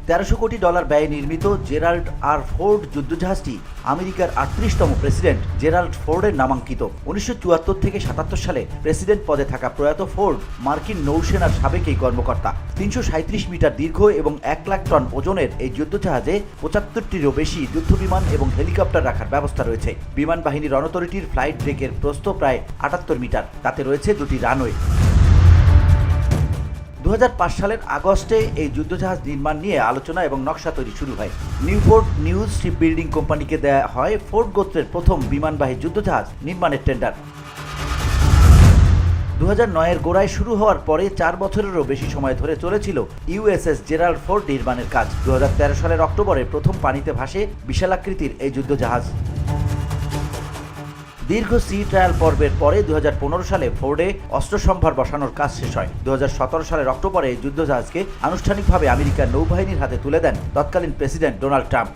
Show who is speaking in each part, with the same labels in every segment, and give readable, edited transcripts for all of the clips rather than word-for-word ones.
Speaker 1: 1300 কোটি ডলার ব্যয়ে নির্মিত জেরাল্ড আর ফোর্ড যুদ্ধজাহাজটি আমেরিকার 38তম প্রেসিডেন্ট জেরাল্ড ফোর্ডের নামাঙ্কিত। 1974 থেকে 77 সালে প্রেসিডেন্ট পদে থাকা প্রয়াত ফোর্ড মার্কিন নৌসেনার সাবেক এই কর্মকর্তা। 337 মিটার দীর্ঘ এবং 1 লাখ টন ওজনের এই যুদ্ধজাহাজে 75টিরও বেশি যুদ্ধবিমান এবং হেলিকপ্টার রাখার ব্যবস্থা রয়েছে। বিমান বাহিনী রণতরীটির ফ্লাইট ডেকের প্রস্থ প্রায় 78 মিটার। তাতে রয়েছে 2টি রানওয়ে। 2005 সালের আগস্টে এই যুদ্ধজাহাজ নির্মাণ নিয়ে আলোচনা এবং নকশা তৈরি শুরু হয়। নিউপোর্ট নিউজ শিপ বিল্ডিং কোম্পানিকে দেয়া হয় ফোর্ড গোত্রের প্রথম বিমানবাহী যুদ্ধজাহাজ নির্মাণের টেন্ডার। 2009-এর গোড়ায় শুরু হওয়ার পরে 4 বছরেরও বেশি সময় ধরে চলেছিল ইউএসএস জেরাল্ড ফোর্ড নির্মাণের কাজ। 2013 সালের অক্টোবরে প্রথম পানিতে ভাসে বিশালাকৃতির এই যুদ্ধজাহাজ। দীর্ঘ সি ট্রায়াল পর্বের পরে 2015 সালে ফোর্ডে অস্ত্রসম্ভার বসানোর কাজ শেষ হয়। 2017 সালের অক্টোবরে এই যুদ্ধজাহাজকে আনুষ্ঠানিকভাবে আমেরিকার নৌবাহিনীর হাতে তুলে দেন তৎকালীন প্রেসিডেন্ট ডোনাল্ড ট্রাম্প।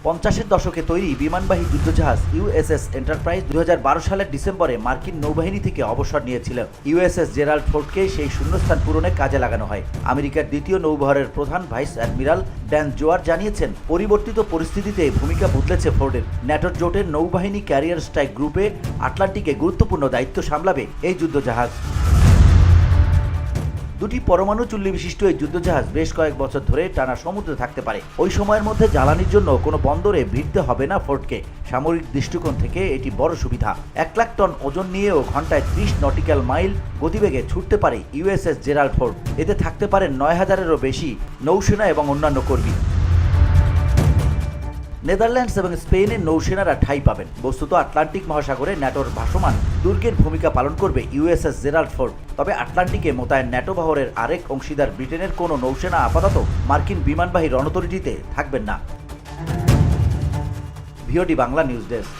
Speaker 1: 50-এর দশকে তৈরি বিমানবাহী যুদ্ধজাহাজ ইউএসএস এন্টারপ্রাইজ 2012 সালের ডিসেম্বরে মার্কিন নৌবাহিনী থেকে অবসর নিয়েছিল। ইউএসএস জেরাল্ড ফোর্ডকে সেই শূন্যস্থান পূরণে কাজে লাগানো হয়। আমেরিকার দ্বিতীয় নৌবহরের প্রধান ভাইস অ্যাডমিরাল ড্যান জোয়ার জানিয়েছেন, পরিবর্তিত পরিস্থিতিতে ভূমিকা বদলেছে ফোর্ডের। ন্যাটোর জোটের নৌবাহিনী ক্যারিয়ার স্ট্রাইক গ্রুপে আটলান্টিকে গুরুত্বপূর্ণ দায়িত্ব সামলাবে এই যুদ্ধজাহাজ। 2টি পরমাণু চুল্লি বিশিষ্ট এই যুদ্ধজাহাজ বেশ কয়েক বছর ধরে টানা সমুদ্রে থাকতে পারে। ওই সময়ের মধ্যে জ্বালানির জন্য কোনো বন্দরে ভিড়তে হবে না ফোর্ডকে। সামরিক দৃষ্টিকোণ থেকে এটি বড় সুবিধা। 1 লাখ টন ওজন নিয়েও ঘন্টায় 30 নটিক্যাল মাইল গতিবেগে ছুটতে পারে ইউএসএস জেরাল্ড ফোর্ড। এতে থাকতে পারেন 9000-এরও বেশি নৌসেনা এবং অন্যান্য কর্মী। নেদারল্যান্ডস এবং স্পেনের নৌসেনারা ঠাঁই পাবেন। বস্তুত আটলান্টিক মহাসাগরে ন্যাটোর ভাসমান দুর্গের ভূমিকা পালন করবে ইউএসএস জেরাল্ড ফোর্ড। তবে আটলান্টিকে মোতায়েন ন্যাটো বহরের আরেক অংশীদার ব্রিটেনের কোনো নৌসেনা আপাতত মার্কিন বিমানবাহী রণতরীটিতে থাকবেন না। VOD Bangla news desk.